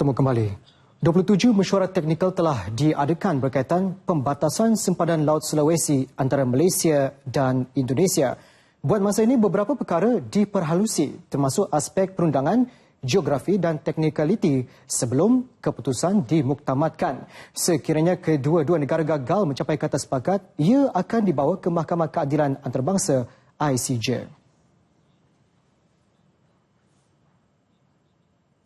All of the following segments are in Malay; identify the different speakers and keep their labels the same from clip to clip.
Speaker 1: bertemu kembali. 27 mesyuarat teknikal telah diadakan berkaitan pembatasan sempadan Laut Sulawesi antara Malaysia dan Indonesia. Buat masa ini, beberapa perkara diperhalusi termasuk aspek perundangan, geografi dan teknikaliti sebelum keputusan dimuktamadkan. Sekiranya kedua-dua negara gagal mencapai kata sepakat, ia akan dibawa ke Mahkamah Keadilan Antarabangsa ICJ.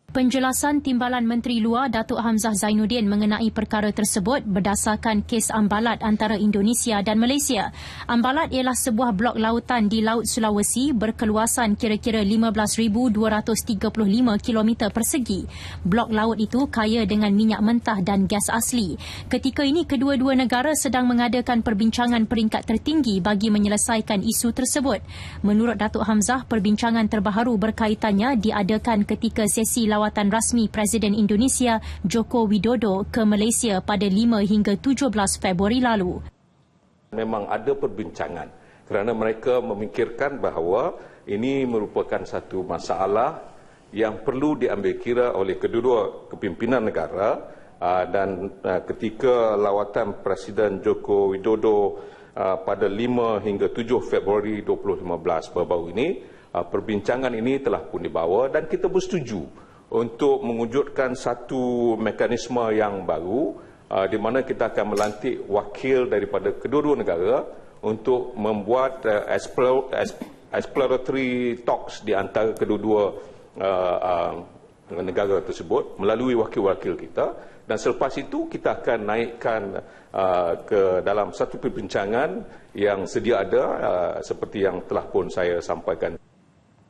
Speaker 2: Penjelasan Timbalan Menteri Luar Datuk Hamzah Zainuddin mengenai perkara tersebut berdasarkan kes Ambalat antara Indonesia dan Malaysia. Ambalat ialah sebuah blok lautan di Laut Sulawesi berkeluasan kira-kira 15,235 km persegi. Blok laut itu kaya dengan minyak mentah dan gas asli. Ketika ini, kedua-dua negara sedang mengadakan perbincangan peringkat tertinggi bagi menyelesaikan isu tersebut. Menurut Datuk Hamzah, perbincangan terbaharu berkaitannya diadakan ketika sesi lawatan rasmi Presiden Indonesia Joko Widodo ke Malaysia pada 5 hingga 17 Februari lalu.
Speaker 3: Memang ada perbincangan kerana mereka memikirkan bahawa ini merupakan satu masalah yang perlu diambil kira oleh kedua-dua kepimpinan negara dan ketika lawatan Presiden Joko Widodo pada 5 hingga 7 Februari 2015 baru-baru ini, perbincangan ini telah pun dibawa dan kita bersetuju untuk mewujudkan satu mekanisme yang baru di mana kita akan melantik wakil daripada kedua-dua negara untuk membuat exploratory talks di antara kedua-dua negara tersebut melalui wakil-wakil kita, dan selepas itu kita akan naikkan ke dalam satu perbincangan yang sedia ada seperti yang telah pun saya sampaikan.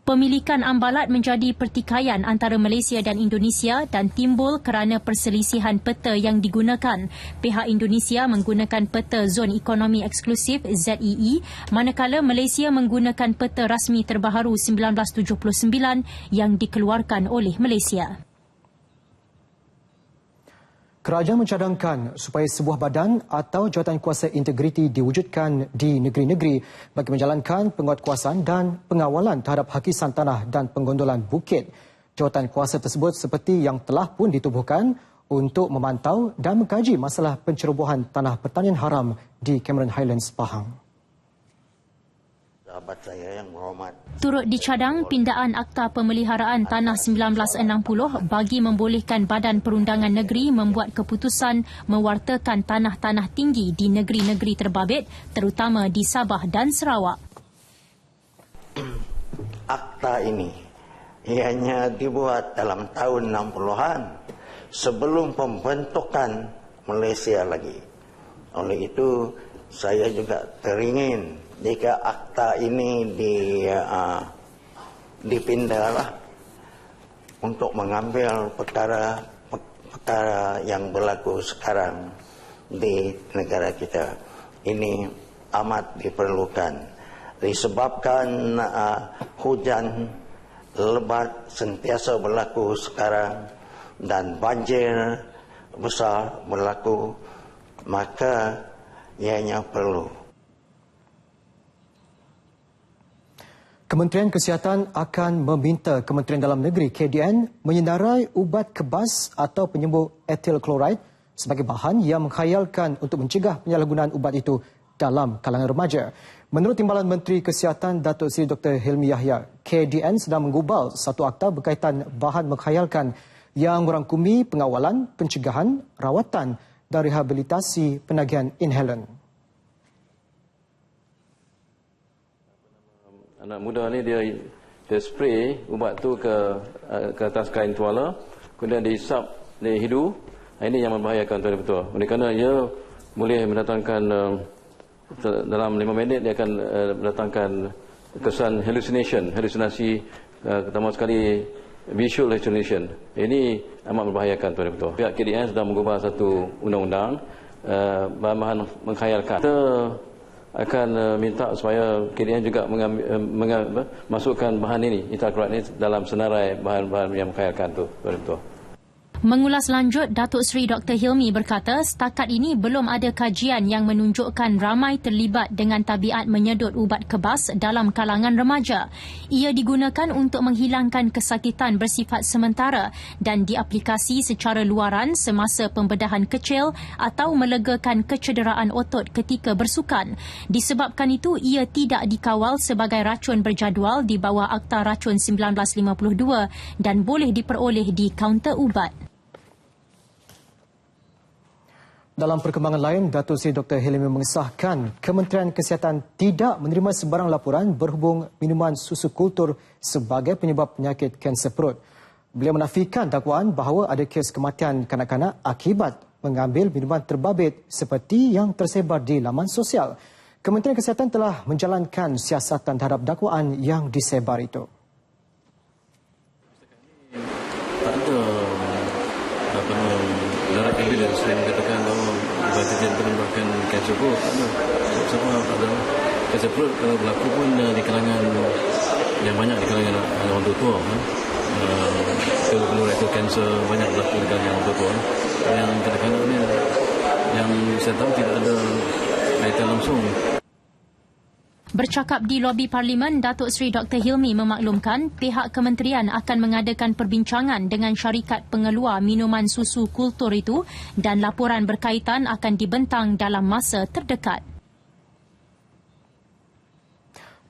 Speaker 2: Pemilikan Ambalat menjadi pertikaian antara Malaysia dan Indonesia dan timbul kerana perselisihan peta yang digunakan. Pihak Indonesia menggunakan peta Zon Ekonomi Eksklusif ZEE, manakala Malaysia menggunakan peta rasmi terbaharu 1979 yang dikeluarkan oleh Malaysia.
Speaker 1: Kerajaan mencadangkan supaya sebuah badan atau jawatan kuasa integriti diwujudkan di negeri-negeri bagi menjalankan penguatkuasaan dan pengawalan terhadap hakisan tanah dan penggondolan bukit. Jawatan kuasa tersebut seperti yang telah pun ditubuhkan untuk memantau dan mengkaji masalah pencerobohan tanah pertanian haram di Cameron Highlands, Pahang.
Speaker 4: Sahabat saya yang berhormat,
Speaker 2: turut dicadang pindaan Akta Pemeliharaan Tanah 1960 bagi membolehkan Badan Perundangan Negeri membuat keputusan mewartakan tanah-tanah tinggi di negeri-negeri terbabit, terutama di Sabah dan Sarawak.
Speaker 4: akta ini ianya dibuat dalam tahun 60-an sebelum pembentukan Malaysia lagi. Oleh itu, saya juga teringin jika akta ini dipindahlah untuk mengambil perkara yang berlaku sekarang di negara kita. Ini amat diperlukan disebabkan hujan lebat sentiasa berlaku sekarang dan banjir besar berlaku, maka ianya perlu.
Speaker 1: Kementerian Kesihatan akan meminta Kementerian Dalam Negeri KDN menyenarai ubat kebas atau penyembuh etil klorid sebagai bahan yang menghayalkan untuk mencegah penyalahgunaan ubat itu dalam kalangan remaja. Menurut Timbalan Menteri Kesihatan Datuk Seri Dr. Hilmi Yahya, KDN sedang menggubal satu akta berkaitan bahan menghayalkan yang merangkumi pengawalan, pencegahan, rawatan dan rehabilitasi penagihan inhalan.
Speaker 5: Anak muda ni dia spray ubat tu ke atas kain tuala, kemudian dihisap di hidu. Ini yang membahayakan tuan betul. Oleh kerana ia boleh mendatangkan dalam 5 minit dia akan mendatangkan kesan halusinasi, pertama sekali visual hallucination. Ini amat membahayakan tuan betul. Pihak KDN sedang mengubah satu undang-undang bahan menghayalkan. Kita akan minta supaya KDN juga masukkan bahan ini, etil klorid ini dalam senarai bahan-bahan yang menghayalkan tu, betul.
Speaker 2: Mengulas lanjut, Datuk Seri Dr. Hilmi berkata setakat ini belum ada kajian yang menunjukkan ramai terlibat dengan tabiat menyedut ubat kebas dalam kalangan remaja. Ia digunakan untuk menghilangkan kesakitan bersifat sementara dan diaplikasi secara luaran semasa pembedahan kecil atau melegakan kecederaan otot ketika bersukan. Disebabkan itu, ia tidak dikawal sebagai racun berjadual di bawah Akta Racun 1952 dan boleh diperoleh di kaunter ubat.
Speaker 1: Dalam perkembangan lain, Datuk Seri Dr. Hilmi mengesahkan Kementerian Kesihatan tidak menerima sebarang laporan berhubung minuman susu kultur sebagai penyebab penyakit kanser perut. Beliau menafikan dakwaan bahawa ada kes kematian kanak-kanak akibat mengambil minuman terbabit seperti yang tersebar di laman sosial. Kementerian Kesihatan telah menjalankan siasatan terhadap dakwaan yang disebar itu.
Speaker 5: Tak ada direct evidence yang mengatakan bahawa ubat itu menyebabkan kanser perut. Sama tak ada. Kanser perut kalau berlaku pun di kalangan yang banyak di kalangan orang tua. Colorectal cancer banyak berlaku di kalangan orang tua. Yang kanak-kanak ni yang saya tahu tidak ada kaitan langsung.
Speaker 2: Bercakap di lobi Parlimen, Datuk Seri Dr. Hilmi memaklumkan pihak kementerian akan mengadakan perbincangan dengan syarikat pengeluar minuman susu kultur itu dan laporan berkaitan akan dibentang dalam masa terdekat.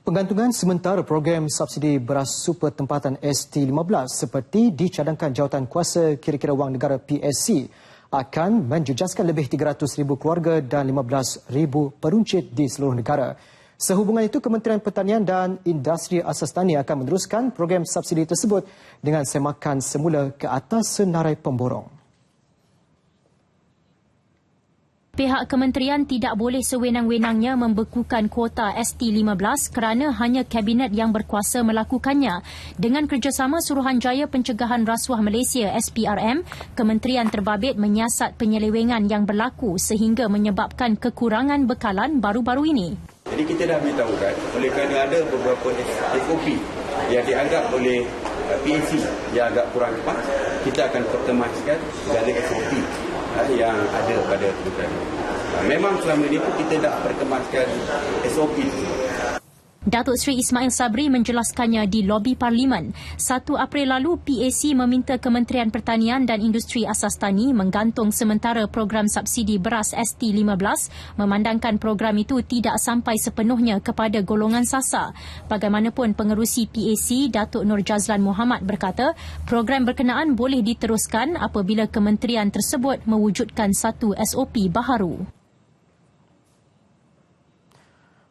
Speaker 1: Penggantungan sementara program subsidi beras super tempatan ST15 seperti dicadangkan Jawatankuasa Kira-kira Wang Negara PSC akan menjejaskan lebih 300,000 keluarga dan 15,000 peruncit di seluruh negara. Sehubungan itu, Kementerian Pertanian dan Industri Asas Tani akan meneruskan program subsidi tersebut dengan semakan semula ke atas senarai pemborong.
Speaker 2: Pihak kementerian tidak boleh sewenang-wenangnya membekukan kuota ST15 kerana hanya Kabinet yang berkuasa melakukannya. Dengan kerjasama Suruhanjaya Pencegahan Rasuah Malaysia SPRM, Kementerian terbabit menyiasat penyelewengan yang berlaku sehingga menyebabkan kekurangan bekalan baru-baru ini.
Speaker 6: Jadi kita dah beritahu kan, oleh kerana ada beberapa SOP yang dianggap oleh PAC yang agak kurang tepat, kita akan pertemaskan segala SOP yang ada pada program. Memang selama ini pun kita dah pertemaskan SOP.
Speaker 2: Datuk Seri Ismail Sabri menjelaskannya di lobi Parlimen. 1 April lalu, PAC meminta Kementerian Pertanian dan Industri Asas Tani menggantung sementara program subsidi beras ST15 memandangkan program itu tidak sampai sepenuhnya kepada golongan sasar. Bagaimanapun, pengerusi PAC Datuk Nur Jazlan Muhammad berkata, program berkenaan boleh diteruskan apabila kementerian tersebut mewujudkan satu SOP baharu.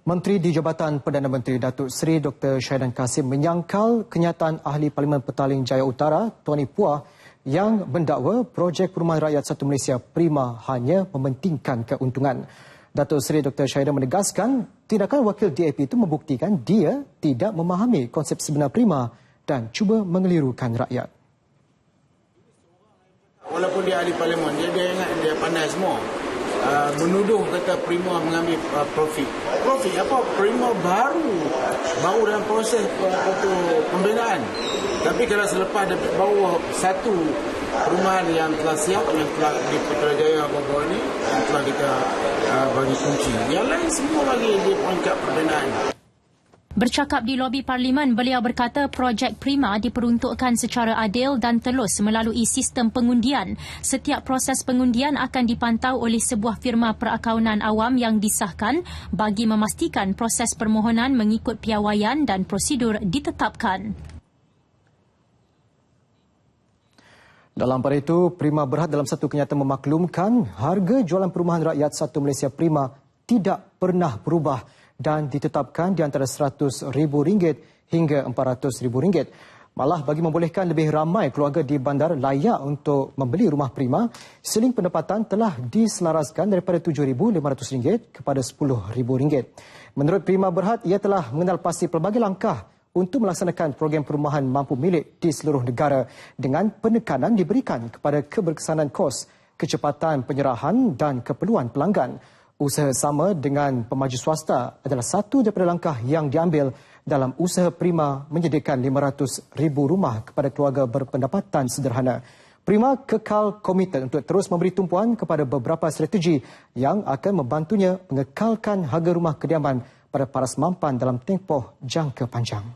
Speaker 1: Menteri di Jabatan Perdana Menteri Datuk Seri Dr. Syahidan Kassim menyangkal kenyataan Ahli Parlimen Petaling Jaya Utara, Tony Puah, yang mendakwa projek Perumahan Rakyat Satu Malaysia Prima hanya mementingkan keuntungan. Datuk Seri Dr. Syahidan menegaskan tindakan wakil DAP itu membuktikan dia tidak memahami konsep sebenar Prima dan cuba mengelirukan rakyat.
Speaker 7: Walaupun dia ahli parlimen, dia ingat dia pandai semua. Menuduh kata Prima mengambil profit. Profit apa? Prima baru dalam proses pembinaan. Tapi kalau selepas dapat bawa satu perumahan yang telah siap, yang telah di Putrajaya bawah ini, yang telah kita bagi kunci, yang lain semua lagi di peringkat pembinaan.
Speaker 2: Bercakap di lobi Parlimen, beliau berkata projek Prima diperuntukkan secara adil dan telus melalui sistem pengundian. Setiap proses pengundian akan dipantau oleh sebuah firma perakaunan awam yang disahkan bagi memastikan proses permohonan mengikut piawaian dan prosedur ditetapkan.
Speaker 1: Dalam pada itu, Prima Berhad dalam satu kenyataan memaklumkan harga jualan Perumahan Rakyat Satu Malaysia Prima tidak pernah berubah dan ditetapkan di antara RM100,000 hingga RM400,000. Malah bagi membolehkan lebih ramai keluarga di bandar layak untuk membeli rumah Prima, seling pendapatan telah diselaraskan daripada RM7,500 kepada RM10,000. Menurut Prima Berhad, ia telah mengenal pasti pelbagai langkah untuk melaksanakan program perumahan mampu milik di seluruh negara dengan penekanan diberikan kepada keberkesanan kos, kecepatan penyerahan dan keperluan pelanggan. Usaha sama dengan pemaju swasta adalah satu daripada langkah yang diambil dalam usaha Prima menyediakan 500,000 rumah kepada keluarga berpendapatan sederhana. Prima kekal komited untuk terus memberi tumpuan kepada beberapa strategi yang akan membantunya mengekalkan harga rumah kediaman pada paras mampan dalam tempoh jangka panjang.